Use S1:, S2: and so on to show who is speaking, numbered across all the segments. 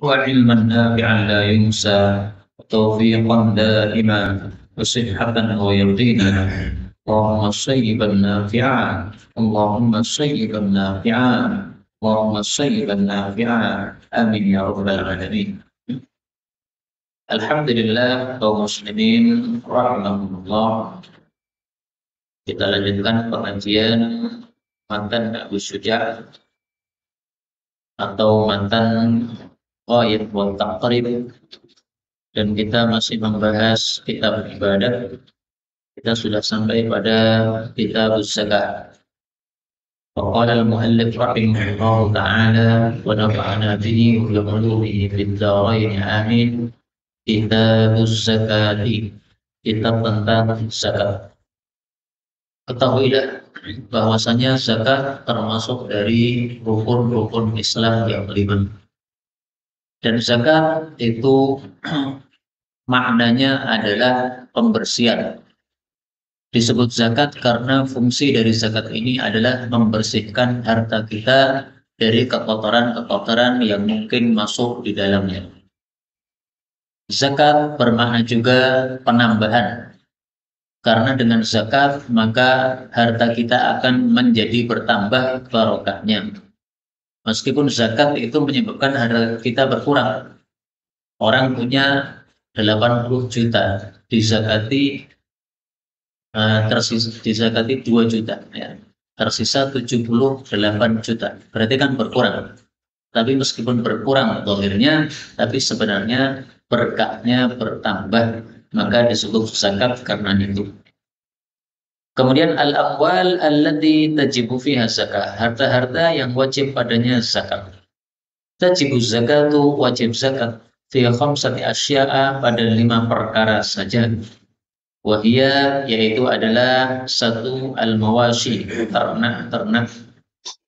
S1: وعلما نافعا لا ينسى وتوفيقا دائما وصحة ويقينا اللهم صيبا نافعا اللهم صيبا نافعا اللهم صيبا نافعا آمين يا رب العالمين. Alhamdulillah kaum muslimin rahimahumullah. Kita lanjutkan pengajian mantan Abu Syuja atau mantan Ghaib wal Taqrib, dan kita masih membahas kitab ibadah. Kita sudah sampai pada kitab zakat. Qala al-muallif rahimahullah ta'ala wa nafa'ana bihi wa bi fid dharain amin. Kitab zakati, kitab tentang zakat. Ketahuilah bahwasanya zakat termasuk dari rukun-rukun Islam yang 5. Dan zakat itu maknanya adalah pembersihan. Disebut zakat karena fungsi dari zakat ini adalah membersihkan harta kita dari kekotoran-kekotoran yang mungkin masuk di dalamnya. Zakat bermakna juga penambahan. Karena dengan zakat maka harta kita akan menjadi bertambah barokahnya. Meskipun zakat itu menyebabkan harta kita berkurang. Orang punya 80 juta, dizakati 2 juta, ya. Tersisa 78 juta. Berarti kan berkurang. Tapi meskipun berkurang zahirnya, tapi sebenarnya berkahnya bertambah, maka disebut zakat karena itu. Kemudian al-amwal allati tajibu fiha zakah, harta-harta yang wajib padanya zakat. Tajibu zakatu, wajib zakat fi khamsati asya'a, pada 5 perkara saja. Wahia, yaitu adalah 1, al-mawashi, ternak.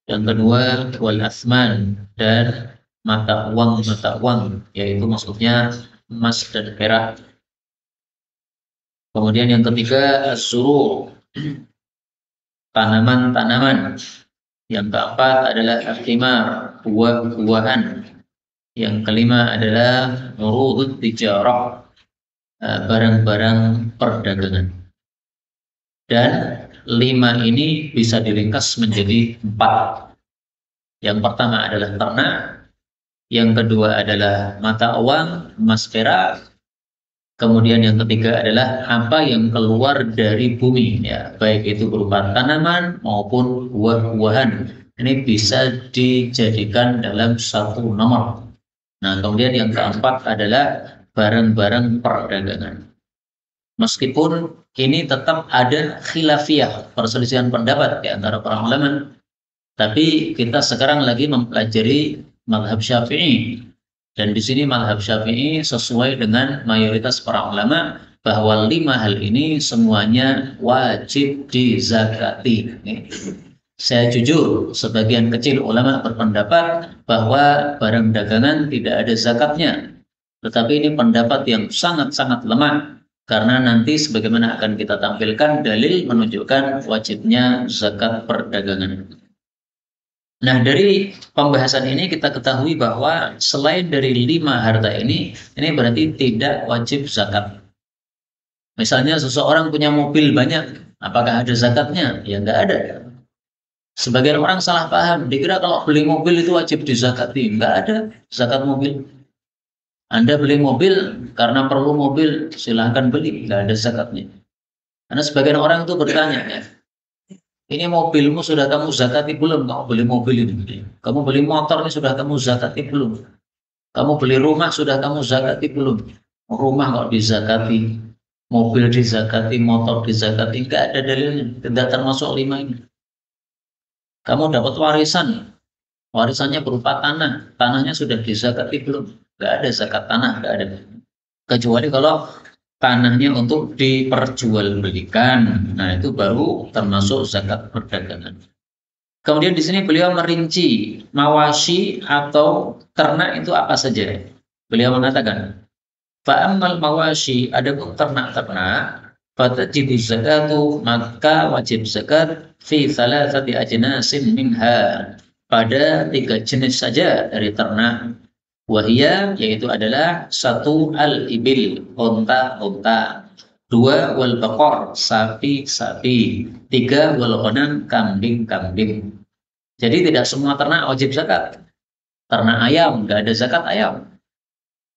S1: Yang kedua, wal asman, dan mata uang, yaitu maksudnya emas dan perak. Kemudian yang ketiga, as-suru, tanaman-tanaman. Yang keempat adalah al-thimar, buah-buahan. Yang kelima adalah urudut tijarah, barang-barang perdagangan. Dan 5 ini bisa diringkas menjadi 4. Yang pertama adalah ternak, yang kedua adalah mata uang, emas perak, kemudian yang ketiga adalah apa yang keluar dari bumi, ya, baik itu berupa tanaman maupun buah-buahan. Ini bisa dijadikan dalam 1 nomor. Nah, kemudian yang keempat adalah barang-barang perdagangan. Meskipun ini tetap ada khilafiyah, perselisihan pendapat di antara para ulama, tapi kita sekarang lagi mempelajari mazhab Syafi'i. Dan di sini mazhab Syafi'i sesuai dengan mayoritas para ulama bahwa 5 hal ini semuanya wajib dizakati. Saya jujur, sebagian kecil ulama berpendapat bahwa barang dagangan tidak ada zakatnya. Tetapi ini pendapat yang sangat-sangat lemah, karena nanti sebagaimana akan kita tampilkan dalil menunjukkan wajibnya zakat perdagangan. Nah, dari pembahasan ini kita ketahui bahwa selain dari 5 harta ini berarti tidak wajib zakat. Misalnya seseorang punya mobil banyak, apakah ada zakatnya? Ya nggak ada. Sebagian orang salah paham, dikira kalau beli mobil itu wajib dizakati. Nggak ada zakat mobil. Anda beli mobil karena perlu mobil, silahkan beli, nggak ada zakatnya. Karena sebagian orang itu bertanya, ya, ini mobilmu sudah kamu zakati belum? Kamu beli mobil ini. Kamu beli motor ini sudah kamu zakati belum? Kamu beli rumah sudah kamu zakati belum? Rumah kok dizakati, mobil dizakati, motor dizakati, nggak ada dalilnya. Tidak termasuk 5 ini. Kamu dapat warisan, warisannya berupa tanah, tanahnya sudah dizakati belum? Nggak ada zakat tanah, nggak ada. Kecuali kalau tanahnya untuk diperjualbelikan, nah itu baru termasuk zakat perdagangan. Kemudian di sini beliau merinci mawashi atau ternak itu apa saja. Beliau mengatakan, fa'ammal mawashi, adapun ternak-ternak, fatajibu zakatu, maka wajib zakat fi thalathati ajnasin minha, pada 3 jenis saja dari ternak. Wahia yaitu adalah satu al-ibil, unta-unta. Dua wal bakor, sapi-sapi. Tiga wal ghanam, kambing-kambing. Jadi tidak semua ternak wajib zakat. Ternak ayam, nggak ada zakat ayam.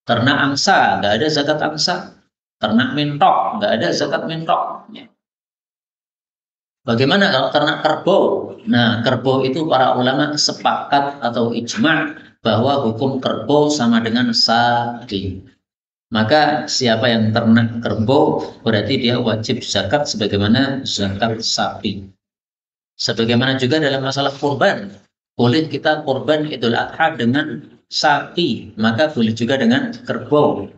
S1: Ternak angsa, nggak ada zakat angsa. Ternak mentok, nggak ada zakat mentok. Bagaimana kalau ternak kerbau? Nah, kerbau itu para ulama sepakat atau ijma' bahwa hukum kerbau sama dengan sapi. Maka siapa yang ternak kerbau berarti dia wajib zakat sebagaimana zakat sapi. Sebagaimana juga dalam masalah kurban, boleh kita kurban Idul Adha dengan sapi, maka boleh juga dengan kerbau.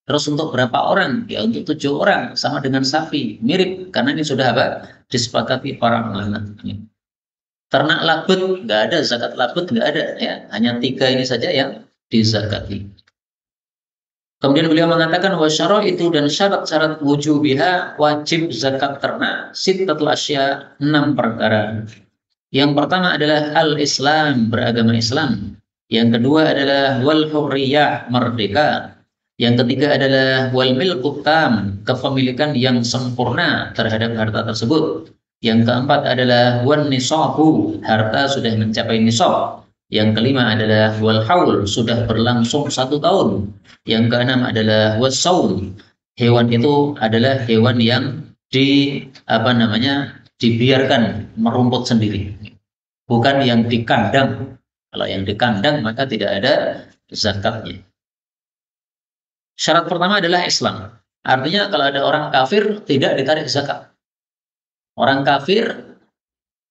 S1: Terus untuk berapa orang? Ya untuk 7 orang, sama dengan sapi. Mirip, karena ini sudah apa? Disepakati para ulama. Ternak labut, nggak ada, zakat labut nggak ada. Ya, hanya 3 ini saja yang dizakati. Kemudian beliau mengatakan wasyara itu dan syarat-syarat wujubiha wajib zakat ternak sittatul asya 6 perkara. Yang pertama adalah al-Islam, beragama Islam. Yang kedua adalah wal hurriyah, merdeka. Yang ketiga adalah wal milku tam, kepemilikan yang sempurna terhadap harta tersebut. Yang keempat adalah wan nisabu, harta sudah mencapai nisab. Yang kelima adalah wal haul, sudah berlangsung 1 tahun. Yang keenam adalah wasaum, hewan itu adalah hewan yang dibiarkan merumput sendiri, bukan yang di kandang. Kalau yang di kandang maka tidak ada zakatnya. Syarat pertama adalah Islam. Artinya kalau ada orang kafir tidak ditarik zakat. Orang kafir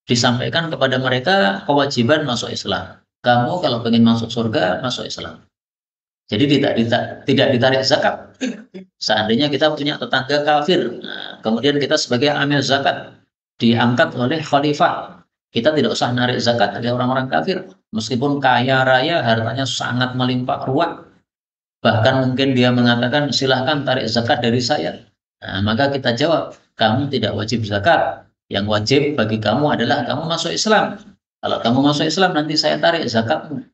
S1: disampaikan kepada mereka kewajiban masuk Islam. Kamu kalau ingin masuk surga, masuk Islam. Jadi tidak ditarik zakat. Seandainya kita punya tetangga kafir, nah, kemudian kita sebagai amil zakat diangkat oleh khalifah, kita tidak usah narik zakat dari orang-orang kafir, meskipun kaya raya, hartanya sangat melimpah ruah. Bahkan mungkin dia mengatakan silahkan tarik zakat dari saya. Nah, maka kita jawab, kamu tidak wajib zakat. Yang wajib bagi kamu adalah kamu masuk Islam. Kalau kamu masuk Islam nanti saya tarik zakatmu.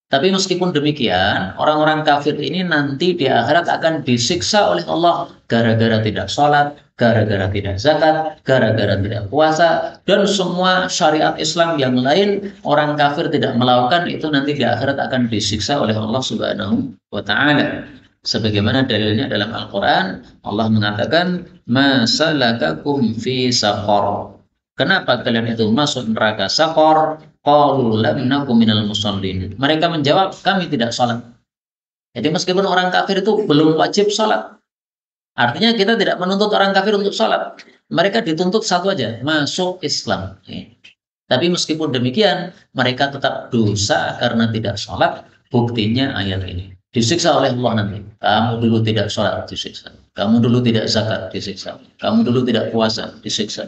S1: Tapi meskipun demikian, orang-orang kafir ini nanti di akhirat akan disiksa oleh Allah gara-gara tidak sholat, gara-gara tidak zakat, gara-gara tidak puasa, dan semua syariat Islam yang lain orang kafir tidak melakukan itu nanti di akhirat akan disiksa oleh Allah Subhanahu wa Ta'ala. Sebagaimana dalilnya dalam Al-Quran, Allah mengatakan, "Masalakakum fi saqar." Kenapa kalian itu masuk neraka saqar? Qalu lam naku minal musallin. Mereka menjawab, kami tidak sholat. Jadi meskipun orang kafir itu belum wajib sholat, artinya kita tidak menuntut orang kafir untuk sholat. Mereka dituntut satu aja, masuk Islam. Tapi meskipun demikian, mereka tetap dosa karena tidak sholat. Buktinya ayat ini. Disiksa oleh Allah nanti. Kamu dulu tidak sholat, disiksa. Kamu dulu tidak zakat, disiksa. Kamu dulu tidak puasa, disiksa.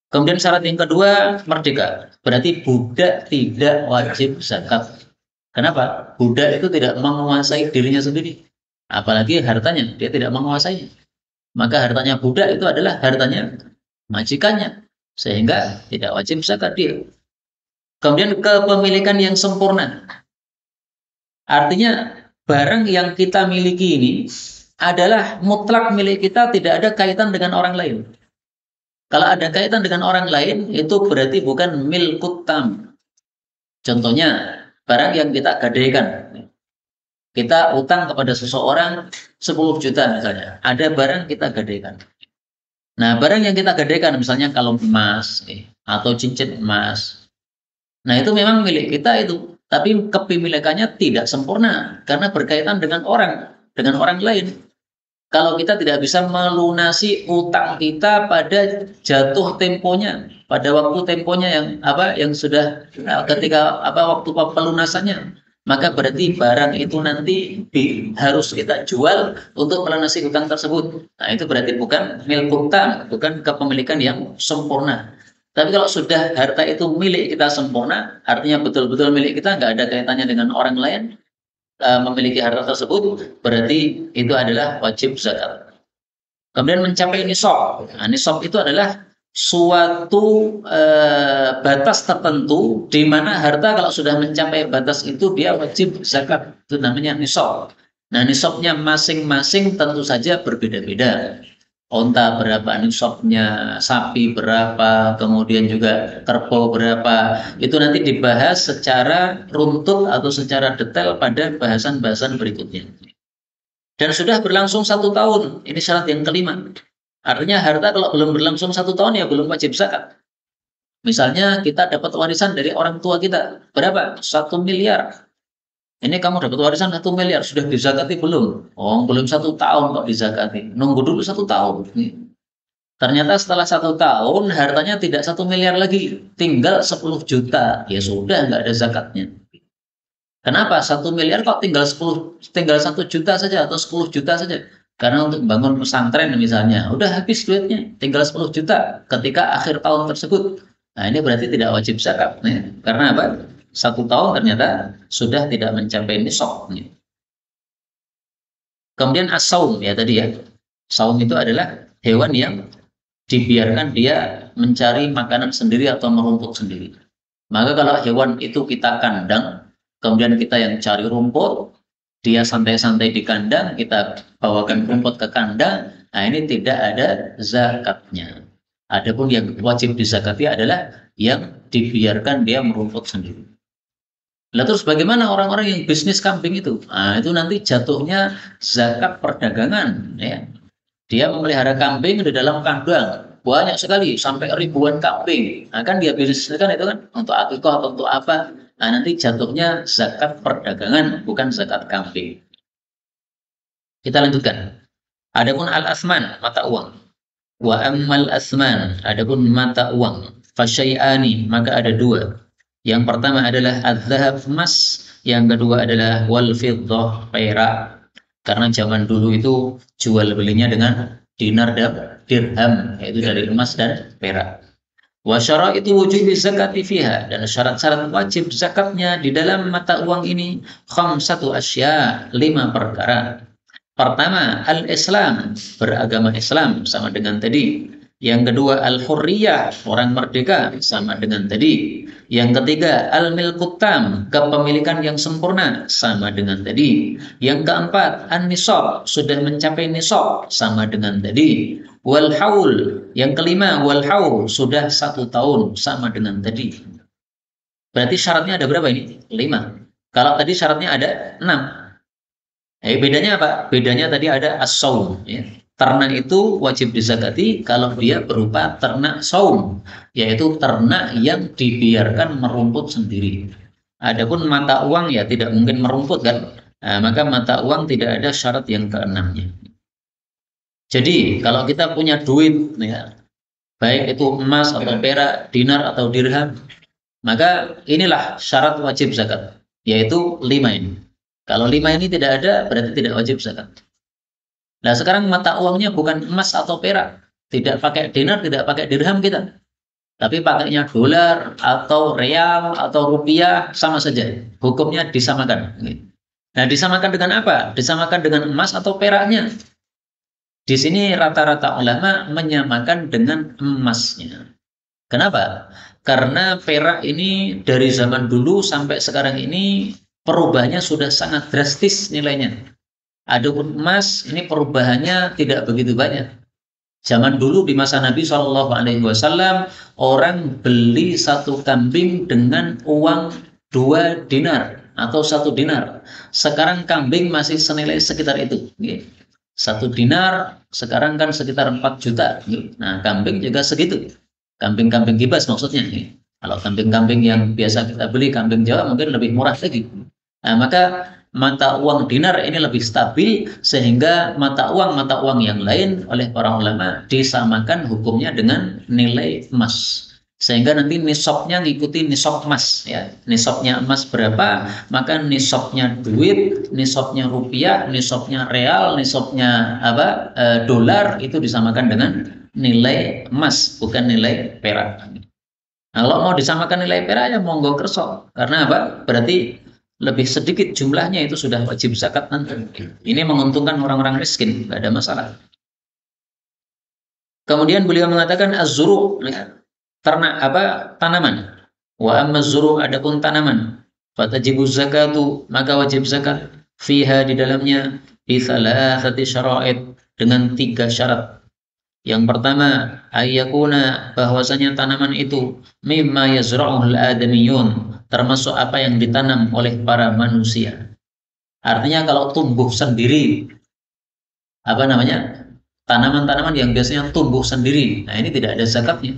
S1: Kemudian syarat yang kedua, merdeka. Berarti budak tidak wajib zakat. Kenapa? Budak itu tidak menguasai dirinya sendiri. Apalagi hartanya, dia tidak menguasainya. Maka hartanya budak itu adalah hartanya majikannya. Sehingga tidak wajib zakat dia. Kemudian kepemilikan yang sempurna. Artinya barang yang kita miliki ini adalah mutlak milik kita, tidak ada kaitan dengan orang lain. Kalau ada kaitan dengan orang lain, itu berarti bukan milkut tam. Contohnya, barang yang kita gadaikan. Kita utang kepada seseorang 10 juta misalnya. Ada barang kita gadaikan. Nah, barang yang kita gadaikan misalnya kalung emas atau cincin emas. Nah, itu memang milik kita itu. Tapi kepemilikannya tidak sempurna karena berkaitan dengan orang lain. Kalau kita tidak bisa melunasi utang kita pada jatuh temponya, pada waktu temponya yang sudah ketika waktu pelunasannya, maka berarti barang itu nanti harus kita jual untuk melunasi utang tersebut. Nah, itu berarti bukan milik utang, bukan kepemilikan yang sempurna. Tapi kalau sudah harta itu milik kita sempurna, artinya betul-betul milik kita, nggak ada kaitannya dengan orang lain, memiliki harta tersebut, berarti itu adalah wajib zakat. Kemudian mencapai nisab. Nah, nisab itu adalah suatu batas tertentu di mana harta kalau sudah mencapai batas itu dia wajib zakat. Itu namanya nisab. Nah, nisabnya masing-masing tentu saja berbeda-beda. Onta berapa nisabnya, sapi berapa, kemudian juga kerbau berapa. Itu nanti dibahas secara runtut atau secara detail pada bahasan-bahasan berikutnya. Dan sudah berlangsung 1 tahun. Ini syarat yang kelima. Artinya harta kalau belum berlangsung 1 tahun ya belum wajib zakat. Misalnya kita dapat warisan dari orang tua kita. Berapa? 1 miliar. Ini kamu dapat warisan 1 miliar. Sudah dizakati belum? Oh, belum 1 tahun kok dizakati. Nunggu dulu 1 tahun. Ternyata setelah 1 tahun hartanya tidak 1 miliar lagi. Tinggal 10 juta. Ya sudah, nggak ada zakatnya. Kenapa? 1 miliar kok tinggal 1 juta saja atau 10 juta saja. Karena untuk bangun pesantren misalnya, udah habis duitnya, tinggal 10 juta ketika akhir tahun tersebut. Nah, ini berarti tidak wajib zakat. Karena apa? 1 tahun ternyata sudah tidak mencapai nisab. Kemudian as-saum ya tadi ya. Saum itu adalah hewan yang dibiarkan dia mencari makanan sendiri atau merumput sendiri. Maka kalau hewan itu kita kandang, kemudian kita yang cari rumput, dia santai-santai di kandang, kita bawakan rumput ke kandang, nah ini tidak ada zakatnya. Adapun yang wajib dizakati adalah yang dibiarkan dia merumput sendiri. Lah terus bagaimana orang-orang yang bisnis kambing itu? Nah, itu nanti jatuhnya zakat perdagangan ya. Dia memelihara kambing di dalam kandang. Banyak sekali sampai ribuan kambing. Nah, kan dia bisnis kan itu kan untuk akikah atau untuk apa? Nah, nanti jatuhnya zakat perdagangan bukan zakat kambing. Kita lanjutkan. Adapun al-asman, mata uang. Wa ammal asman, adapun mata uang. Fasyai'ani, maka ada dua. Yang pertama adalah az-zahab, emas, yang kedua adalah wal fiddah, perak. Karena zaman dulu itu jual belinya dengan dinar dan dirham, yaitu dari emas dan perak. Wa syaraitu wujubi zakati fiha, dan syarat-syarat wajib zakatnya di dalam mata uang ini khamsatu asya, 5 perkara. Pertama, al-Islam, beragama Islam sama dengan tadi. Yang kedua, al-hurriyah, orang merdeka sama dengan tadi. Yang ketiga, al-milkut tam, kepemilikan yang sempurna sama dengan tadi. Yang keempat, an-nisab, sudah mencapai nisab sama dengan tadi. Wal haul, yang kelima, wal haul, sudah 1 tahun sama dengan tadi. Berarti syaratnya ada berapa ini? 5. Kalau tadi syaratnya ada 6. Bedanya apa? Bedanya tadi ada as-saum ya. Ternak itu wajib dizakati kalau dia berupa ternak saum, yaitu ternak yang dibiarkan merumput sendiri. Adapun mata uang ya tidak mungkin merumput kan. Nah, maka mata uang tidak ada syarat yang keenamnya. Jadi kalau kita punya duit ya, baik itu emas atau perak, dinar atau dirham, maka inilah syarat wajib zakat, yaitu 5 ini. Kalau 5 ini tidak ada, berarti tidak wajib zakat. Nah sekarang mata uangnya bukan emas atau perak, tidak pakai dinar, tidak pakai dirham kita, tapi pakainya dolar atau real atau rupiah, sama saja, hukumnya disamakan. Nah disamakan dengan apa? Disamakan dengan emas atau peraknya. Di sini rata-rata ulama menyamakan dengan emasnya. Kenapa? Karena perak ini dari zaman dulu sampai sekarang ini perubahannya sudah sangat drastis nilainya. Adapun emas ini perubahannya tidak begitu banyak. Zaman dulu di masa Nabi SAW, orang beli 1 kambing dengan uang 2 dinar atau 1 dinar. Sekarang kambing masih senilai sekitar itu. 1 dinar sekarang kan sekitar 4 juta. Nah kambing juga segitu. Kambing-kambing kibas maksudnya. Kalau kambing-kambing yang biasa kita beli, kambing Jawa mungkin lebih murah lagi. Nah maka mata uang dinar ini lebih stabil, sehingga mata uang yang lain oleh para ulama disamakan hukumnya dengan nilai emas, sehingga nanti nisabnya ngikuti nisab emas ya. Nisabnya emas berapa, maka nisabnya duit, nisabnya rupiah, nisabnya real, nisabnya dolar itu disamakan dengan nilai emas, bukan nilai perak. Nah, kalau mau disamakan nilai perak ya monggo kerso, karena apa? Berarti lebih sedikit jumlahnya itu sudah wajib zakat nanti. Ini menguntungkan orang-orang miskin, nggak ada masalah. Kemudian beliau mengatakan az-zuru', ya, ternak apa tanaman. Wa amma az-zuru' adapun tanaman, fatajibu zakatu maka wajib zakat fiha di dalamnya bi thalathati syara'id dengan 3 syarat. Yang pertama, ayyakuna bahwasanya tanaman itu mimma yazra'uhul adamiyun, termasuk apa yang ditanam oleh para manusia. Artinya kalau tumbuh sendiri, apa namanya? Tanaman-tanaman yang biasanya tumbuh sendiri. Nah, ini tidak ada zakatnya.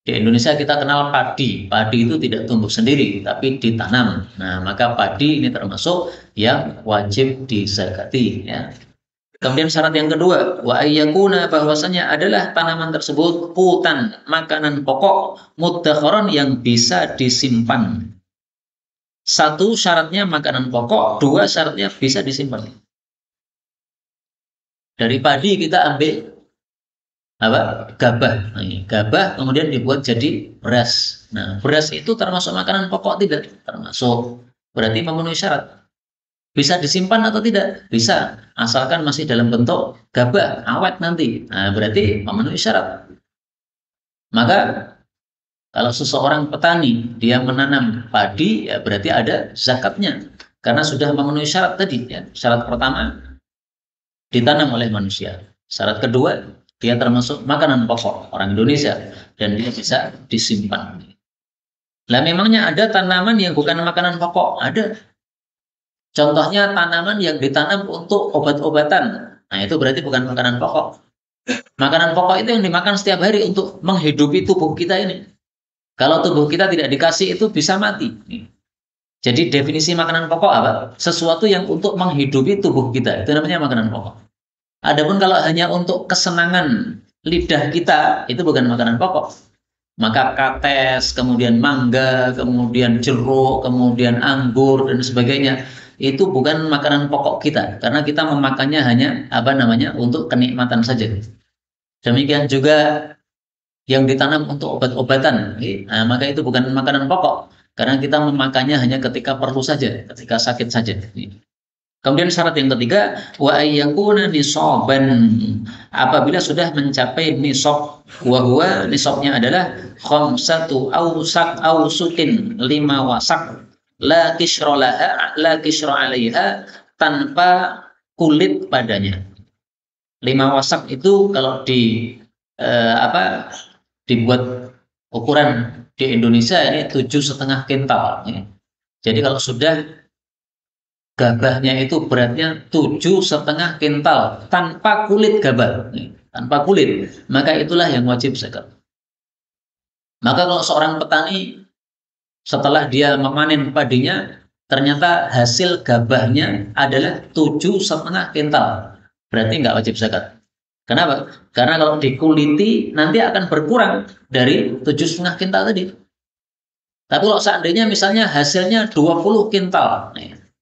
S1: Di Indonesia kita kenal padi. Padi itu tidak tumbuh sendiri, tapi ditanam. Nah, maka padi ini termasuk yang wajib dizakati, ya. Kemudian syarat yang kedua, wa ayyakuna bahwasanya adalah tanaman tersebut qutan, makanan pokok muddakharan yang bisa disimpan. Satu syaratnya makanan pokok, dua syaratnya bisa disimpan. Dari padi kita ambil apa? Gabah. Nah, gabah kemudian dibuat jadi beras. Nah, beras itu termasuk makanan pokok tidak? Termasuk. Berarti memenuhi syarat. Bisa disimpan atau tidak? Bisa, asalkan masih dalam bentuk gabah, awet nanti. Nah, berarti memenuhi syarat. Maka kalau seseorang petani dia menanam padi, ya berarti ada zakatnya karena sudah memenuhi syarat tadi, ya. Syarat pertama ditanam oleh manusia. Syarat kedua, dia termasuk makanan pokok orang Indonesia dan dia bisa disimpan. Lah memangnya ada tanaman yang bukan makanan pokok? Ada. Contohnya tanaman yang ditanam untuk obat-obatan. Nah, itu berarti bukan makanan pokok. Makanan pokok itu yang dimakan setiap hari untuk menghidupi tubuh kita ini. Kalau tubuh kita tidak dikasih itu bisa mati. Jadi definisi makanan pokok apa? Sesuatu yang untuk menghidupi tubuh kita. Itu namanya makanan pokok. Adapun kalau hanya untuk kesenangan lidah kita, itu bukan makanan pokok. Maka kates, kemudian mangga, kemudian jeruk, kemudian anggur dan sebagainya itu bukan makanan pokok kita karena kita memakannya hanya apa namanya untuk kenikmatan saja. Demikian juga yang ditanam untuk obat-obatan, nah, maka itu bukan makanan pokok karena kita memakannya hanya ketika perlu saja, ketika sakit saja. Kemudian syarat yang ketiga, wa ayyakuna nisaban, apabila sudah mencapai nisab, wa huwa nisabnya adalah khamsatu ausukin 5 wasak la kishra laha la kishra 'alaiha, tanpa kulit padanya. 5 wasak itu kalau dibuat ukuran di Indonesia ini 7,5 kintal, ya. Jadi kalau sudah gabahnya itu beratnya 7,5 kintal tanpa kulit gabah, tanpa kulit, maka itulah yang wajib zakat. Maka kalau seorang petani setelah dia memanen padinya ternyata hasil gabahnya adalah 7,5 kintal, berarti nggak wajib zakat. Kenapa? Karena kalau dikuliti nanti akan berkurang dari 7,5 kintal tadi. Tapi kalau seandainya misalnya hasilnya 20 kintal,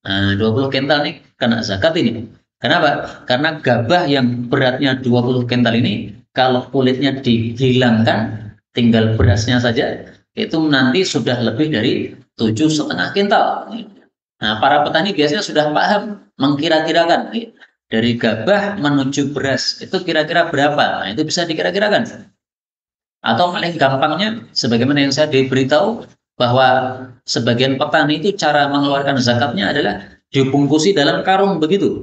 S1: nah 20 kintal ini kena zakat ini. Kenapa? Karena gabah yang beratnya 20 kintal ini kalau kulitnya dihilangkan, tinggal berasnya saja, itu nanti sudah lebih dari 7,5 kintal. Nah, para petani biasanya sudah paham mengkira-kirakan dari gabah menuju beras itu kira-kira berapa. Nah, itu bisa dikira-kirakan. Atau paling gampangnya, sebagaimana yang saya diberitahu bahwa sebagian petani itu cara mengeluarkan zakatnya adalah dibungkusi dalam karung begitu.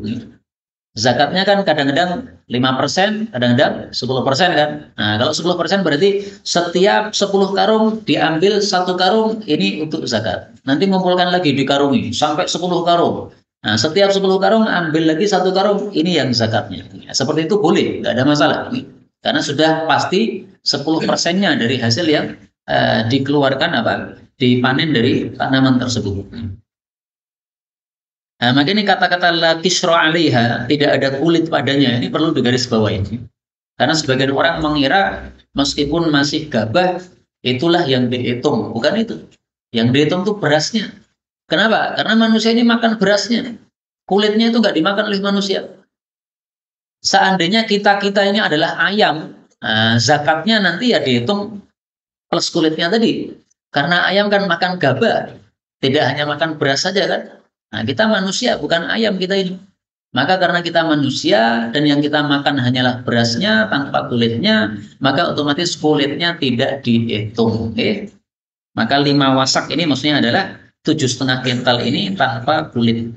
S1: Zakatnya kan kadang-kadang 5%, kadang-kadang 10% kan. Nah, kalau 10% berarti setiap 10 karung diambil 1 karung ini untuk zakat. Nanti ngumpulkan lagi dikarungi sampai 10 karung. Nah, setiap 10 karung ambil lagi 1 karung, ini yang zakatnya. Seperti itu boleh, nggak ada masalah. Karena sudah pasti 10%-nya dari hasil yang dikeluarkan dipanen dari tanaman tersebut. Nah, maka ini kata-kata la kisra 'alaiha, tidak ada kulit padanya, ini perlu digarisbawahi. Karena sebagian orang mengira meskipun masih gabah itulah yang dihitung, bukan itu. Yang dihitung itu berasnya. Kenapa? Karena manusia ini makan berasnya. Kulitnya itu nggak dimakan oleh manusia. Seandainya kita ini adalah ayam, zakatnya nanti ya dihitung plus kulitnya tadi. Karena ayam kan makan gabah, tidak hanya makan beras saja kan. Nah, kita manusia bukan ayam kita ini. Maka karena kita manusia dan yang kita makan hanyalah berasnya tanpa kulitnya, maka otomatis kulitnya tidak dihitung. Oke? Maka 5 wasak ini maksudnya adalah 7,5 kintal ini tanpa kulit.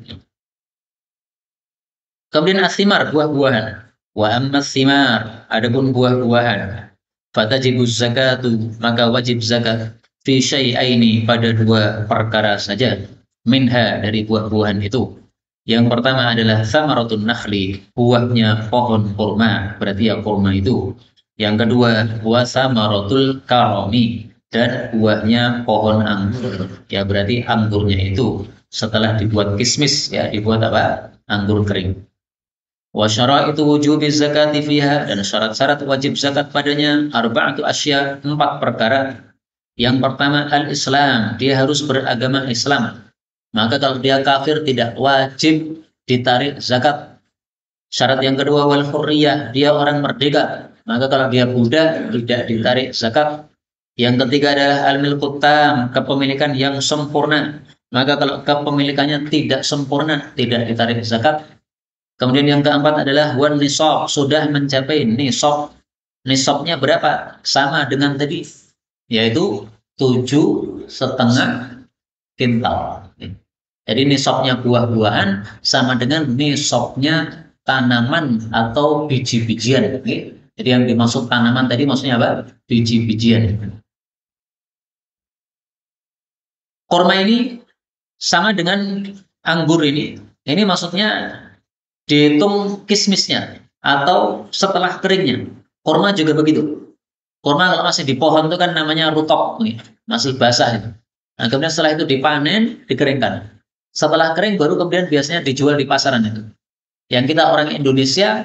S1: Kemudian asimar, buah-buahan. Wa ammas simar, adapun buah-buahan. Fatajibuz zakatu, maka wajib zakat. Fi syai'aini, pada 2 perkara saja. Minha, dari buah-buahan itu. Yang pertama adalah samaratun nakhli, buahnya pohon kurma, berarti ya kurma itu. Yang kedua, wa samaratul karomi, dan buahnya pohon anggur, ya berarti anggurnya itu. Setelah dibuat kismis, ya dibuat apa? Anggur kering. Wa syaraitu wujubi zakati fiha, dan syarat-syarat wajib zakat padanya arba'atu asya, 4 perkara. Yang pertama al-Islam, dia harus beragama Islam. Maka kalau dia kafir tidak wajib ditarik zakat. Syarat yang kedua wal hurriyah, dia orang merdeka. Maka kalau dia budak tidak ditarik zakat. Yang ketiga adalah al-milkut tam, kepemilikan yang sempurna. Maka kalau kepemilikannya tidak sempurna tidak ditarik zakat. Kemudian yang keempat adalah wan nisab, sudah mencapai nisab. Nisabnya berapa? Sama dengan tadi, yaitu 7,5 kintal. Jadi nisabnya buah-buahan sama dengan nisabnya tanaman atau biji-bijian. Jadi yang dimaksud tanaman tadi maksudnya apa? Biji-bijian. Kurma ini sama dengan anggur ini. Ini maksudnya dihitung kismisnya atau setelah keringnya. Kurma juga begitu. Kurma kalau masih di pohon itu kan namanya rutok, masih basah itu. Nah, kemudian setelah itu dipanen, dikeringkan. Setelah kering baru kemudian biasanya dijual di pasaran itu. Yang kita orang Indonesia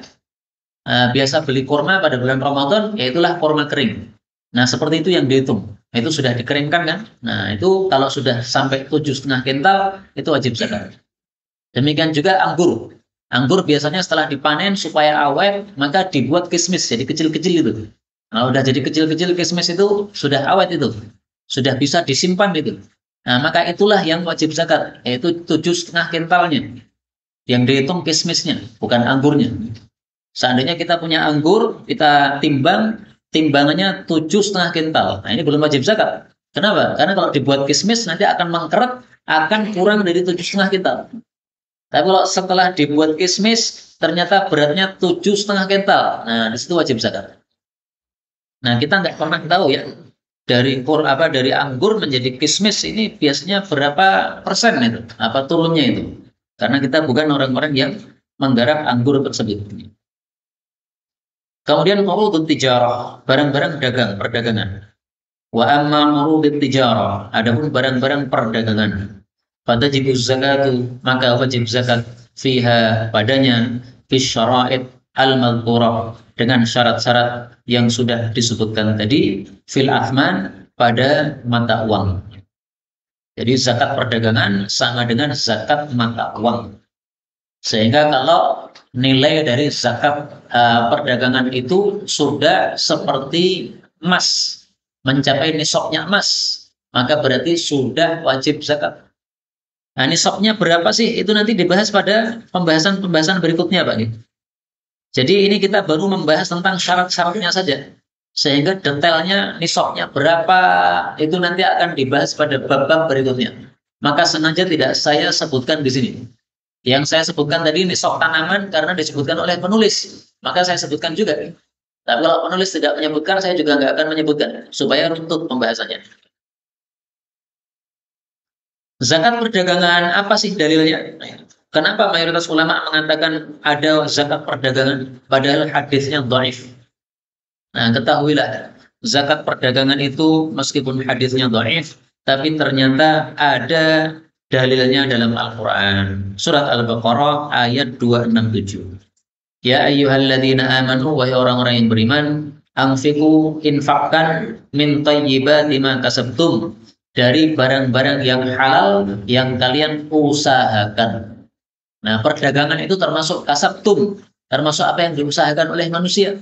S1: biasa beli kurma pada bulan Ramadan, yaitulah kurma kering. Nah, seperti itu yang dihitung. Itu sudah dikeringkan kan? Nah, itu kalau sudah sampai 7,5 kintal, itu wajib zakat. Demikian juga anggur. Anggur biasanya setelah dipanen supaya awet, maka dibuat kismis, jadi kecil-kecil itu. Kalau udah jadi kecil-kecil kismis itu, sudah awet itu. Sudah bisa disimpan itu. Nah, maka itulah yang wajib zakat, yaitu 7,5 kintalnya. Yang dihitung kismisnya, bukan anggurnya. Seandainya kita punya anggur, kita timbang, timbangannya 7,5 kintal. Nah, ini belum wajib zakat. Kenapa? Karena kalau dibuat kismis nanti akan mengkeret, akan kurang dari 7,5 kintal. Tapi kalau setelah dibuat kismis, ternyata beratnya 7,5 kintal. Nah, di situ wajib zakat. Nah, kita nggak pernah tahu ya, dari anggur menjadi kismis ini biasanya berapa persen itu, apa turunnya itu. Karena kita bukan orang-orang yang menggarap anggur tersebut. Kemudian urudut tijarah, barang-barang dagang, perdagangan. Wa amma urudut tijarah, adapun barang-barang perdagangan. Fatajibuz zakatu, maka wajib zakat fiha, padanya, fi syara'id al-madhkurah, dengan syarat-syarat yang sudah disebutkan tadi, fil athman, pada mata uang. Jadi zakat perdagangan sama dengan zakat mata uang. Sehingga kalau nilai dari zakat perdagangan itu sudah seperti emas, mencapai nisabnya emas, maka berarti sudah wajib zakat. Nah, nisabnya berapa sih? Itu nanti dibahas pada pembahasan berikutnya, Pak. Jadi ini kita baru membahas tentang syarat-syaratnya saja. Sehingga detailnya nisabnya berapa itu nanti akan dibahas pada bab-bab berikutnya. Maka sengaja tidak saya sebutkan di sini. Yang saya sebutkan tadi nisab tanaman karena disebutkan oleh penulis. Maka saya sebutkan juga. Tapi kalau penulis tidak menyebutkan, saya juga nggak akan menyebutkan. Supaya runtut pembahasannya. Zakat perdagangan, apa sih dalilnya? Kenapa mayoritas ulama mengatakan ada zakat perdagangan padahal hadisnya dhaif? Nah, ketahuilah zakat perdagangan itu meskipun hadisnya dhaif, tapi ternyata ada dalilnya dalam Al-Qur'an. Surat Al-Baqarah ayat 267. Ya ayyuhalladzina amanu, wahai orang-orang yang beriman, anfiqu, infakkan, min thayyibati ma kasabtum, dari barang-barang yang halal yang kalian usahakan. Nah, perdagangan itu termasuk kasabtum, termasuk apa yang diusahakan oleh manusia.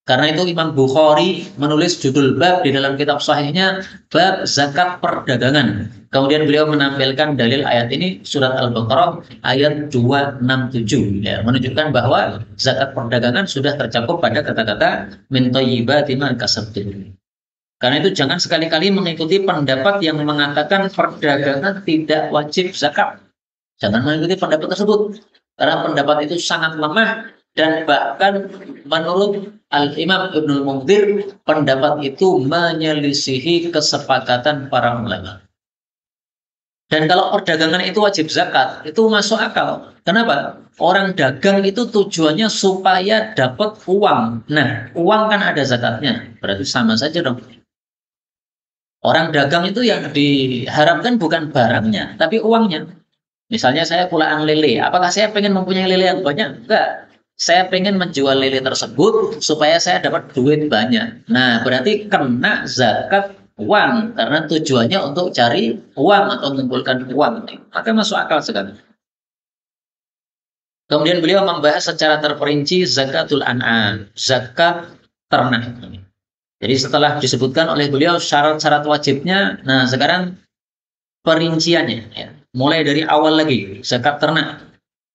S1: Karena itu Imam Bukhari menulis judul bab di dalam kitab sahihnya, bab zakat perdagangan. Kemudian beliau menampilkan dalil ayat ini, surat Al-Baqarah ayat 267, ya, menunjukkan bahwa zakat perdagangan sudah tercakup pada kata-kata min thayyibati ma kasabtum. Karena itu jangan sekali-kali mengikuti pendapat yang mengatakan perdagangan tidak wajib zakat. Jangan mengikuti pendapat tersebut, karena pendapat itu sangat lemah. Dan bahkan menurut Al-Imam Ibnul Munzir, pendapat itu menyelisihi kesepakatan para ulama. Dan kalau perdagangan itu wajib zakat, itu masuk akal. Kenapa? Orang dagang itu tujuannya supaya dapat uang. Nah, uang kan ada zakatnya, berarti sama saja dong. Orang dagang itu yang diharapkan bukan barangnya, tapi uangnya. Misalnya saya pulaan lele, apakah saya pengen mempunyai lele yang banyak? Enggak. Saya pengen menjual lele tersebut supaya saya dapat duit banyak. Nah, berarti kena zakat uang karena tujuannya untuk cari uang atau mengumpulkan uang. Maka masuk akal sekali. Kemudian beliau membahas secara terperinci zakatul an'am, zakat ternak. Jadi setelah disebutkan oleh beliau syarat-syarat wajibnya, nah sekarang perinciannya, ya. Mulai dari awal lagi, zakat ternak,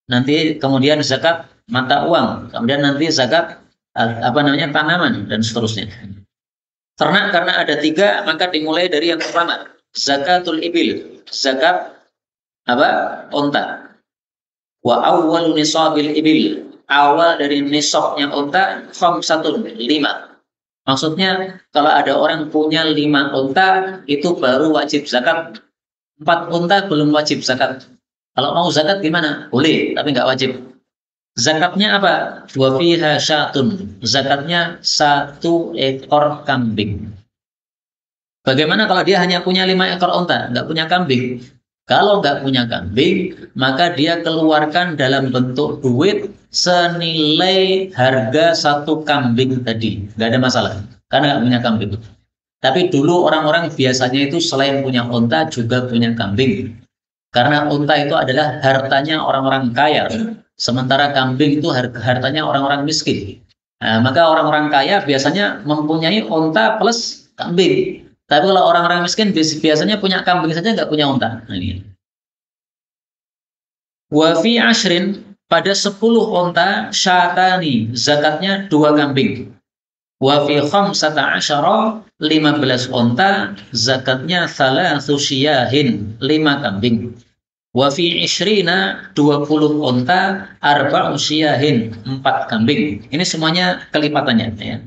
S1: nanti kemudian zakat mata uang, kemudian nanti zakat tanaman dan seterusnya. Ternak karena ada 3, maka dimulai dari yang pertama, zakatul ibil, zakat onta. Wa awwal nisabil ibil, awal dari nisabnya onta 5. Maksudnya kalau ada orang punya 5 onta itu baru wajib zakat. 4 onta belum wajib zakat. Kalau mau zakat gimana? Boleh, tapi nggak wajib. Zakatnya apa? Wa fiha syatun. Zakatnya 1 ekor kambing. Bagaimana kalau dia hanya punya 5 ekor onta, nggak punya kambing? Kalau nggak punya kambing, maka dia keluarkan dalam bentuk duit senilai harga 1 kambing tadi. Nggak ada masalah, karena nggak punya kambing. Tapi dulu orang-orang biasanya itu selain punya onta juga punya kambing. Karena unta itu adalah hartanya orang-orang kaya, sementara kambing itu hartanya orang-orang miskin. Nah, maka orang-orang kaya biasanya mempunyai unta plus kambing. Tapi kalau orang-orang miskin biasanya punya kambing saja, nggak punya unta. Nah, ini. Wa fi ashrin, pada 10 unta syatani, zakatnya 2 kambing. Wa fi khamsata asyara, 15 unta, zakatnya thalathu syiyahin, 5 kambing. Wa fi ishrina, 20 unta, arba'u syiyahin, 4 kambing. Ini semuanya kelipatannya, ya.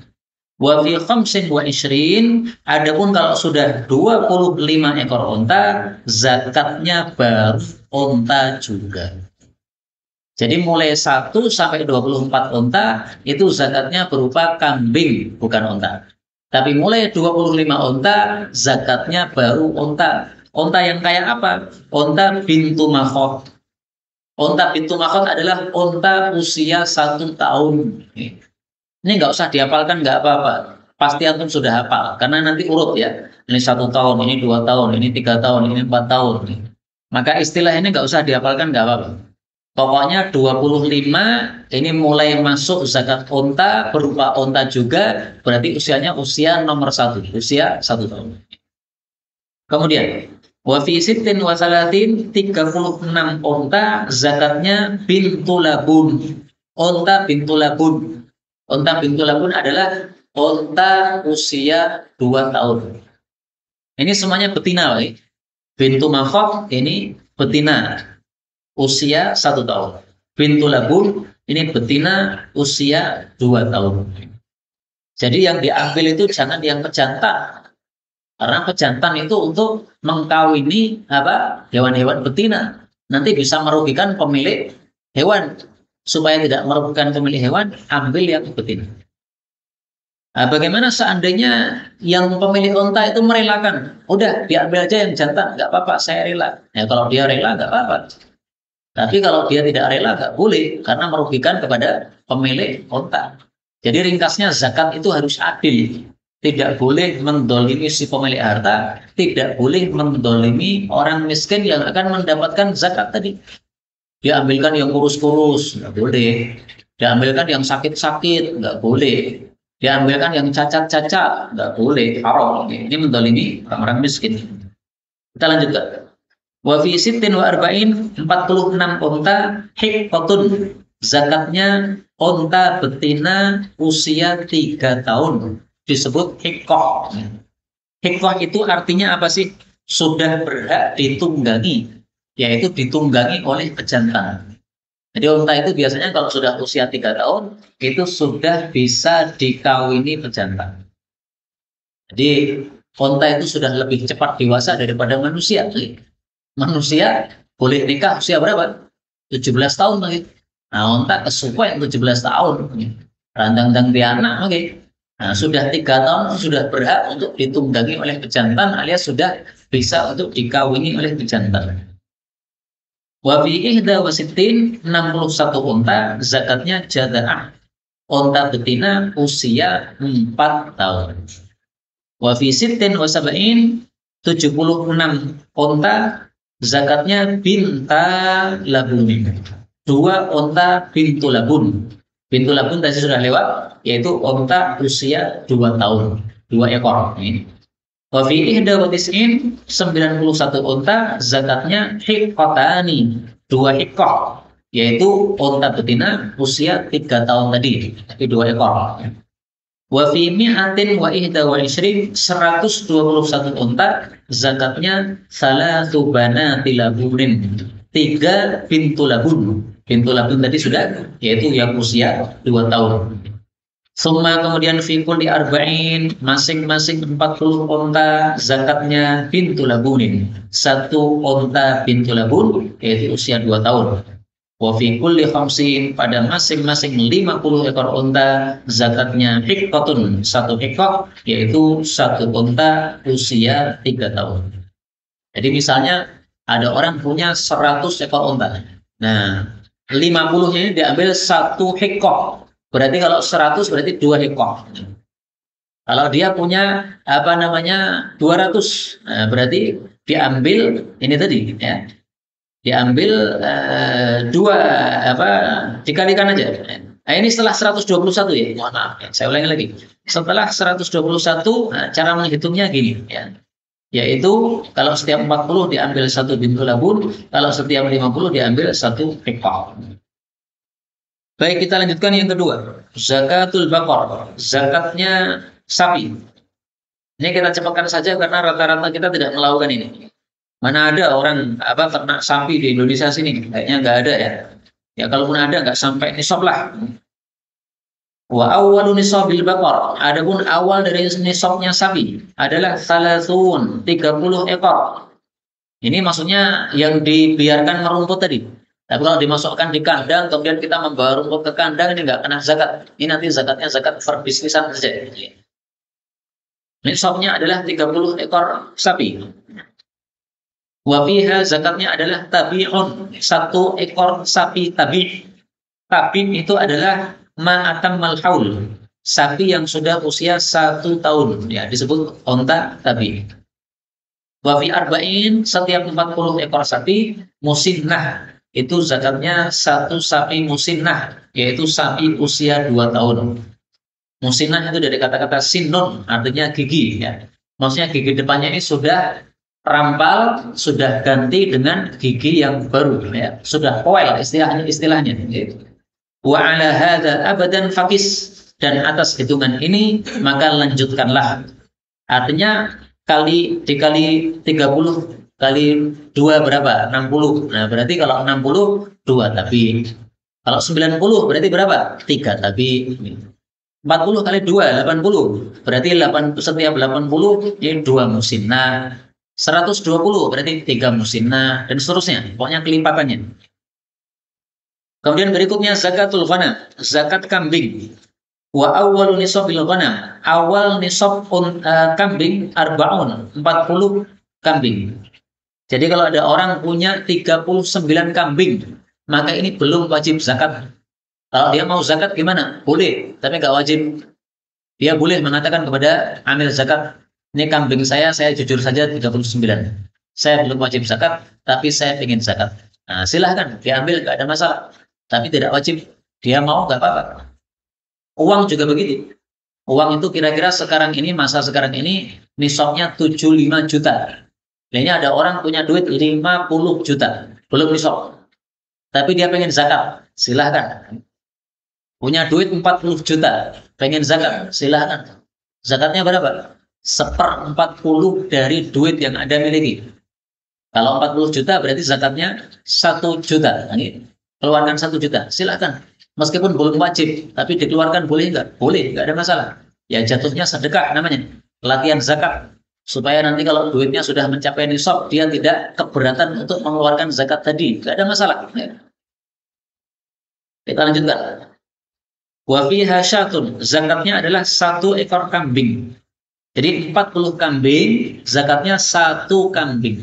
S1: Wa fi khamsin wa ishrin, adapun kalau sudah 25 ekor unta, zakatnya baru unta juga. Jadi mulai 1 sampai 24 unta itu zakatnya berupa kambing, bukan unta. Tapi mulai 25 unta zakatnya baru unta. Unta yang kayak apa? Unta bintu makhot. Unta bintu makhot adalah unta usia 1 tahun. Ini nggak usah dihafalkan, nggak apa-apa. Pasti antum sudah hafal, karena nanti urut ya. Ini 1 tahun, ini 2 tahun, ini 3 tahun, ini 4 tahun. Maka istilah ini nggak usah dihafalkan, nggak apa-apa. Pokoknya 25 ini mulai masuk zakat unta, berupa unta juga, berarti usianya usia nomor 1, usia 1 tahun. Kemudian wa fi sittin wa salatin, 36 unta, zakatnya bintu labun. Unta bintu labun. Unta bintu labun adalah unta usia 2 tahun. Ini semuanya betina, Pak. Bintu makhot ini betina, usia 1 tahun. Bintu labun ini betina usia 2 tahun. Jadi yang diambil itu jangan yang pejantan. Karena pejantan itu untuk mengkawini hewan-hewan betina. Nanti bisa merugikan pemilik hewan. Supaya tidak merugikan pemilik hewan, ambil yang betina. Nah, bagaimana seandainya yang pemilik unta itu merelakan? Udah, diambil aja yang jantan, nggak apa-apa, saya rela. Ya kalau dia rela, nggak apa-apa. Tapi kalau dia tidak rela, nggak boleh, karena merugikan kepada pemilik unta. Jadi ringkasnya zakat itu harus adil. Tidak boleh mendolimi si pemilik harta, tidak boleh mendolimi orang miskin yang akan mendapatkan zakat tadi. Diambilkan yang kurus-kurus, nggak boleh. Diambilkan yang sakit-sakit, nggak boleh. Diambilkan yang cacat-cacat, nggak boleh, haram. Ini mendolimi orang-orang miskin. Kita lanjutkan. Wa fi sittin wa arba'in 46 unta hiqqatun. Zakatnya unta betina usia 3 tahun disebut hiqqah. Hiqqah itu artinya apa sih? Sudah berhak ditunggangi, yaitu ditunggangi oleh pejantan. Jadi unta itu biasanya kalau sudah usia 3 tahun itu sudah bisa dikawini pejantan. Jadi unta itu sudah lebih cepat dewasa daripada manusia. Manusia boleh nikah usia berapa? 17 tahun lagi. Nah, unta kesuwen 17 tahun. Randang-dang di anak oke. Nah, sudah 3 tahun sudah berhak untuk ditunggangi oleh pejantan alias sudah bisa untuk dikawini oleh pejantan. Wa fi ihda wa sittin 61 unta zakatnya jada'ah. Unta betina usia 4 tahun. Wa fi sittin wa sab'in 76 unta zakatnya binta labunin. 2 unta bintu labun. Bintu labun tadi sudah lewat, yaitu unta usia 2 tahun, 2 ekor. Ini. Wa fi ihda wa tis'in 91 unta zakatnya hiqqatani, 2 hiqqah, yaitu unta betina usia 3 tahun tadi, tapi 2 ekor. Wa fi mi'atin wa ihda wa ishrin 121 unta zakatnya salatu banati labunin, 3 bintu labun. Bintu labun tadi sudah, yaitu yang usia 2 tahun. Summa kemudian fi kulli arba'in masing-masing 40 unta zakatnya bintu labunin, 1 unta bintu labun yaitu usia 2 tahun. Wa fi kulli khamsin pada masing-masing 50 ekor unta zakatnya hiqqatun, 1 hiqqah yaitu 1 unta usia 3 tahun. Jadi misalnya ada orang punya 100 ekor unta. Nah, 50 ini diambil 1 hiqqah. Berarti kalau 100 berarti 2 hiqqah. Kalau dia punya 200, nah, berarti diambil ini tadi ya. Diambil 2 dikalikan aja. Nah, ini setelah 121 ya. Mohon maaf ya, saya ulangi lagi. Setelah 121 cara menghitungnya gini ya. Yaitu kalau setiap 40 diambil 1 bintu labun, kalau setiap 50 diambil 1 hiqqah. Baik, kita lanjutkan yang kedua. Zakatul baqar, zakatnya sapi. Ini kita cepatkan saja karena rata-rata kita tidak melakukan ini. Mana ada orang ternak sapi di Indonesia sini? Kayaknya nggak ada ya. Ya kalaupun ada nggak sampai nisab lah. Wa awwalu nisabil baqar. Adapun awal dari nisabnya sapi adalah 30 ekor. Ini maksudnya yang dibiarkan merumput tadi. Tapi kalau dimasukkan di kandang, kemudian kita membawa rumput ke kandang, ini nggak kena zakat. Ini nanti zakatnya zakat perbisnisan saja. Nisabnya adalah 30 ekor sapi. Wa fiha zakatnya adalah tabi'un, 1 ekor sapi tabi'. Tabi' itu adalah ma'atammal haul, sapi yang sudah usia 1 tahun, ya disebut unta tabi'. Wa fi arba'in, setiap 40 ekor sapi musinnah, itu zakatnya 1 sapi musinnah, yaitu sapi usia 2 tahun. Musinnah itu dari kata-kata sinun, artinya gigi ya. Maksudnya gigi depannya ini sudah rampal, sudah ganti dengan gigi yang baru ya. Sudah poel istilahnya gitu. Wa ala hadza abadan faqis, dan atas hitungan ini maka lanjutkanlah. Artinya dikali 30 kali 2 berapa? 60. Nah, berarti kalau 60 2 tabi. Kalau 90 berarti berapa? 3 tabi. 40 kali 2 80. Berarti setiap 80 ini 2 musinnah. 120 berarti 3 musinnah dan seterusnya. Pokoknya kelimpatannya. Kemudian berikutnya zakatul ghanam, zakat kambing. Wa awwalu nisabil ghanam, awal nisab kambing arba'un, 40 kambing. Jadi kalau ada orang punya 39 kambing, maka ini belum wajib zakat. Kalau dia mau zakat gimana? Boleh, tapi nggak wajib. Dia boleh mengatakan kepada amil zakat, ini kambing saya jujur saja 39. Saya belum wajib zakat, tapi saya ingin zakat. Nah, silahkan diambil, nggak ada masalah. Tapi tidak wajib. Dia mau nggak apa-apa. Uang juga begitu. Uang itu kira-kira sekarang ini, masa sekarang ini, nisabnya 75 juta. Nah, ini ada orang punya duit 50 juta, belum nisab. Tapi dia pengen zakat, silahkan. Punya duit 40 juta, pengen zakat, silahkan. Zakatnya berapa? 1/40 dari duit yang Anda miliki. Kalau 40 juta berarti zakatnya 1 juta. Ini keluarkan 1 juta, silahkan. Meskipun belum wajib, tapi dikeluarkan boleh nggak? Boleh, nggak ada masalah. Ya jatuhnya sedekah namanya, latihan zakat. Supaya nanti kalau duitnya sudah mencapai nisab, dia tidak keberatan untuk mengeluarkan zakat tadi. Nggak ada masalah. Kita lanjutkan. Wa fiha syatun, zakatnya adalah 1 ekor kambing. Jadi 40 kambing, zakatnya 1 kambing.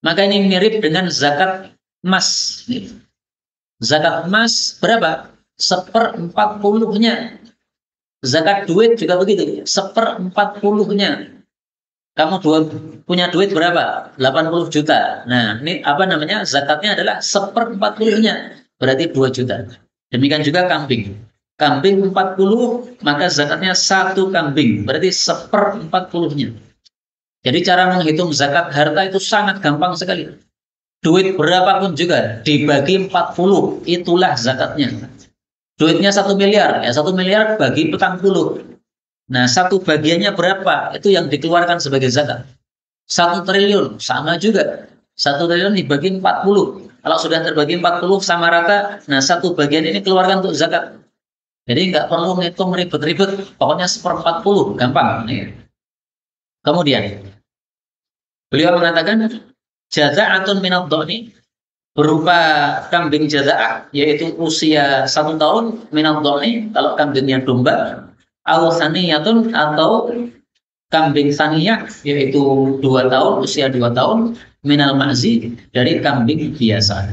S1: Maka ini mirip dengan zakat emas. Zakat emas berapa? 1/40-nya. Zakat duit juga begitu, 1/40-nya. Kamu punya duit berapa? 80 juta. Nah, ini apa namanya? Zakatnya adalah 1/40-nya. Berarti 2 juta. Demikian juga kambing. Kambing 40, maka zakatnya 1 kambing. Berarti 1/40-nya. Jadi cara menghitung zakat harta itu sangat gampang sekali. Duit berapapun juga dibagi 40, itulah zakatnya. Duitnya 1 miliar, ya 1 miliar bagi 40. Nah, 1 bagiannya berapa? Itu yang dikeluarkan sebagai zakat. 1 triliun, sama juga. 1 triliun dibagi 40. Kalau sudah terbagi 40 sama rata, nah 1 bagian ini keluarkan untuk zakat. Jadi nggak perlu ngitung ribet-ribet, pokoknya 1/40, gampang. Kemudian, beliau mengatakan, jaza'atun minad dhani, berupa kambing jaza'ah, yaitu usia 1 tahun, minad dhani, kalau kambingnya domba, au saniyatun, atau kambing saniyah, yaitu 2 tahun, usia 2 tahun, minal ma'zi, dari kambing biasa.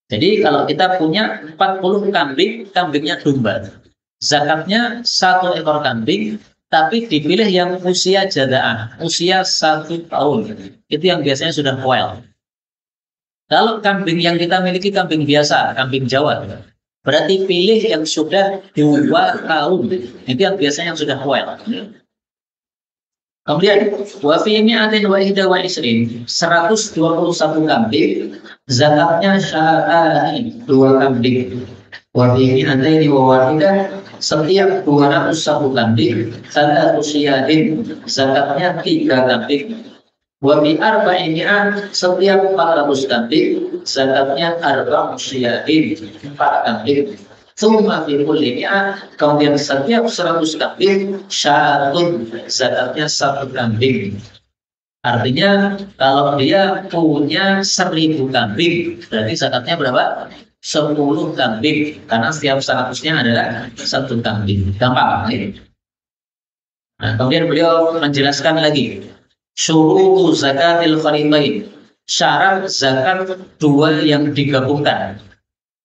S1: Jadi kalau kita punya 40 kambing, kambingnya domba. Zakatnya 1 ekor kambing, tapi dipilih yang usia jaza'ah, usia 1 tahun. Itu yang biasanya sudah well. Kalau kambing yang kita miliki kambing biasa, kambing Jawa, berarti pilih yang sudah 2 tahun. Itu yang biasanya yang sudah well. Kemudian, wa fi mi'atin wa ihda wa isrin, 121 kambing, zakatnya sya'ani, 2 kambing. Wa fi mi'atin wa wahidah, setiap 201 kambing, salatu sya'in, zakatnya 3 kambing. Wa fi arba'in mi'ah, setiap 400 kambing, zakatnya arba'u sya'in, 4 kambing. Tsumma fi kulli mi'ah, kemudian setiap 100 kambing, syatun, zakatnya 1 kambing. Artinya kalau dia punya 1000 kambing, berarti zakatnya berapa? 10 kambing, karena setiap 100-nya adalah 1 kambing. Gampang. Nah, kemudian beliau menjelaskan lagi syurutu zakatil faridain, syarat zakat 2 yang digabungkan.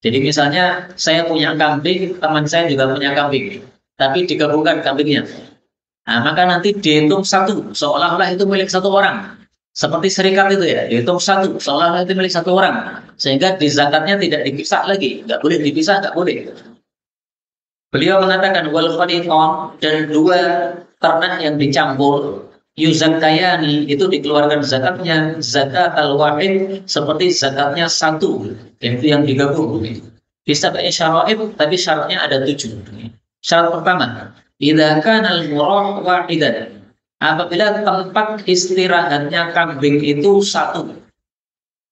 S1: Jadi misalnya saya punya kambing, teman saya juga punya kambing, tapi digabungkan kambingnya. Nah, maka nanti dihitung 1, seolah-olah itu milik 1 orang. Seperti serikat itu ya, dihitung 1, seolah-olah itu milik 1 orang. Sehingga di zakatnya tidak dipisah lagi, nggak boleh dipisah, nggak boleh. Beliau mengatakan wal fariqan, dan 2 ternak yang dicampur, yuzakkayani, itu dikeluarkan zakatnya zakat al-wahid, seperti zakatnya 1, yaitu yang digabung. Bisa pakai syara'ib, tapi syaratnya ada 7. Syarat pertama, idza kana al-murah wahidan, apabila tempat istirahatnya kambing itu 1.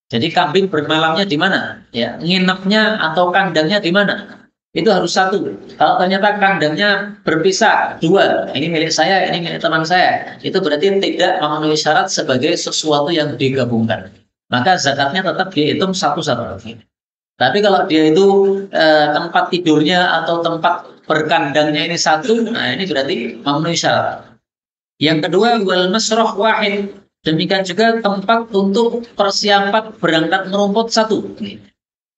S1: Jadi kambing bermalamnya di mana? Ya, nginepnya atau kandangnya di mana? Itu harus 1. Kalau ternyata kandangnya berpisah 2, ini milik saya, ini milik teman saya, itu berarti tidak memenuhi syarat sebagai sesuatu yang digabungkan. Maka zakatnya tetap dihitung 1-1. Tapi kalau dia itu tempat tidurnya atau tempat berkandangnya ini 1, nah ini berarti memenuhi syarat. Yang kedua, wal masrah wahid, demikian juga tempat untuk persiapan berangkat merumput 1.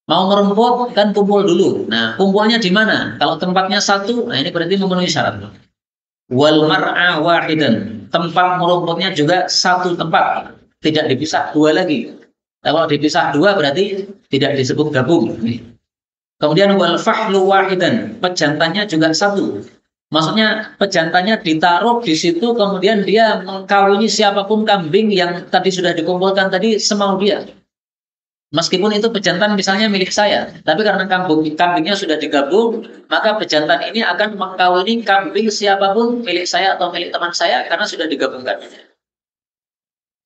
S1: Mau merumput kan kumpul dulu. Nah, kumpulnya di mana? Kalau tempatnya 1, nah ini berarti memenuhi syarat. Wal mar'a wahidan, tempat merumputnya juga 1 tempat, tidak dipisah 2 lagi. Kalau dipisah 2 berarti tidak disebut gabung. Kemudian wal fahlu wahidan, pejantannya juga 1. Maksudnya pejantannya ditaruh di situ, kemudian dia mengkawini siapapun kambing yang tadi sudah dikumpulkan tadi semau dia. Meskipun itu pejantan misalnya milik saya, tapi karena kambingnya sudah digabung, maka pejantan ini akan mengkawini kambing siapapun milik saya atau milik teman saya karena sudah digabungkan.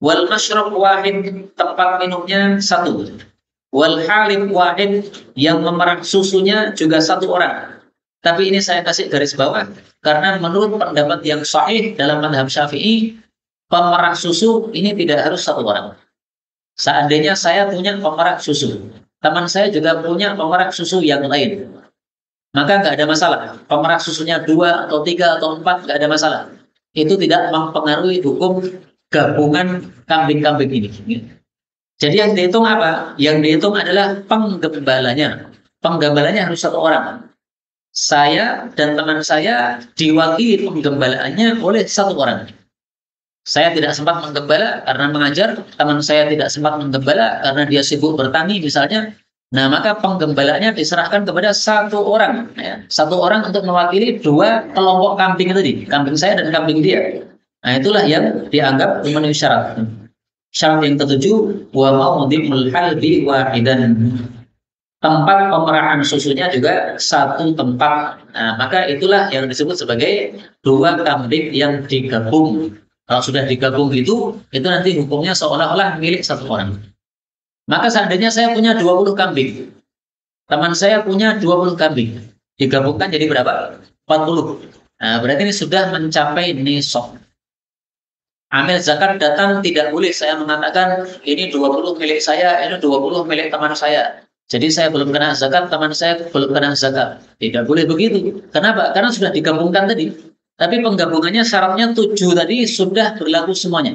S1: Wal masyrab wahid, tempat minumnya satu. Wal halib wahid, yang memerah susunya juga satu orang. Tapi ini saya kasih garis bawah karena menurut pendapat yang sahih dalam mazhab Syafi'i, pemerah susu ini tidak harus satu orang. Seandainya saya punya pemerah susu, teman saya juga punya pemerah susu yang lain, maka nggak ada masalah. Pemerah susunya 2 atau 3 atau 4 nggak ada masalah. Itu tidak mempengaruhi hukum gabungan kambing-kambing ini. Jadi yang dihitung apa? Yang dihitung adalah penggembalanya. Penggembalanya harus satu orang. Saya dan teman saya diwakili penggembalaannya oleh satu orang. Saya tidak sempat menggembala karena mengajar, teman saya tidak sempat menggembala karena dia sibuk bertani misalnya. Nah, maka penggembalaannya diserahkan kepada satu orang, ya. Satu orang untuk mewakili 2 kelompok kambing tadi, kambing saya dan kambing dia. Nah, itulah yang dianggap memenuhi syarat. Syarat yang ketujuh, wa mawdhi'ul halbi wahidan. Tempat pemerahan susunya juga satu tempat. Nah, maka itulah yang disebut sebagai 2 kambing yang digabung. Kalau sudah digabung itu nanti hukumnya seolah-olah milik satu orang. Maka seandainya saya punya 20 kambing, teman saya punya 20 kambing, digabungkan jadi berapa? 40. Nah, berarti ini sudah mencapai nisab. Amil zakat datang tidak boleh saya mengatakan ini 20 milik saya, ini 20 milik teman saya. Jadi saya belum kena zakat, teman saya belum kena zakat. Tidak boleh begitu. Kenapa? Karena sudah digabungkan tadi. Tapi penggabungannya syaratnya 7 tadi sudah berlaku semuanya.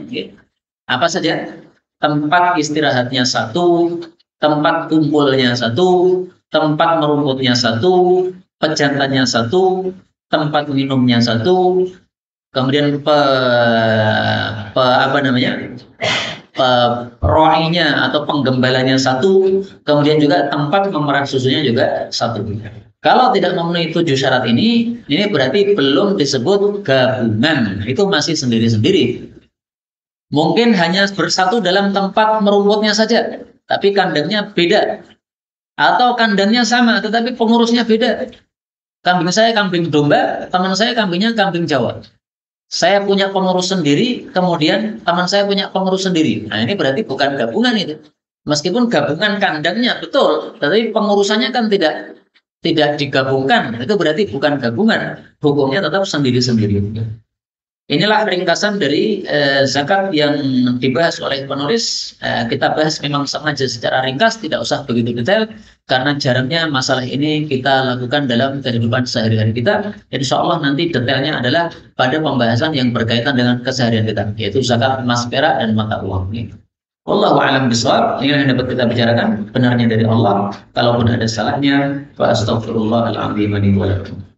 S1: Apa saja? Tempat istirahatnya satu, tempat kumpulnya satu, tempat merumputnya satu, pejantannya satu, tempat minumnya satu, kemudian roinya atau penggembalanya satu, kemudian juga tempat memerah susunya juga satu. Kalau tidak memenuhi 7 syarat ini berarti belum disebut gabungan. Itu masih sendiri-sendiri. Mungkin hanya bersatu dalam tempat merumputnya saja, tapi kandangnya beda. Atau kandangnya sama, tetapi pengurusnya beda. Kambing saya kambing domba, teman saya kambingnya kambing Jawa. Saya punya pengurus sendiri, kemudian teman saya punya pengurus sendiri. Nah, ini berarti bukan gabungan itu. Meskipun gabungan kandangnya betul, tetapi pengurusannya kan tidak digabungkan, itu berarti bukan gabungan, hukumnya tetap sendiri-sendiri. Inilah ringkasan dari zakat yang dibahas oleh penulis. Kita bahas memang sengaja secara ringkas, tidak usah begitu detail, karena jarangnya masalah ini kita lakukan dalam kehidupan sehari-hari kita. Insya Allah nanti detailnya adalah pada pembahasan yang berkaitan dengan keseharian kita, yaitu zakat emas, perak, dan mata uang. Wallahu a'lam bishawab. Ini yang dapat kita bicarakan, benarnya dari Allah. Kalaupun ada salahnya, fa astaghfirullahaladzim wa lakum.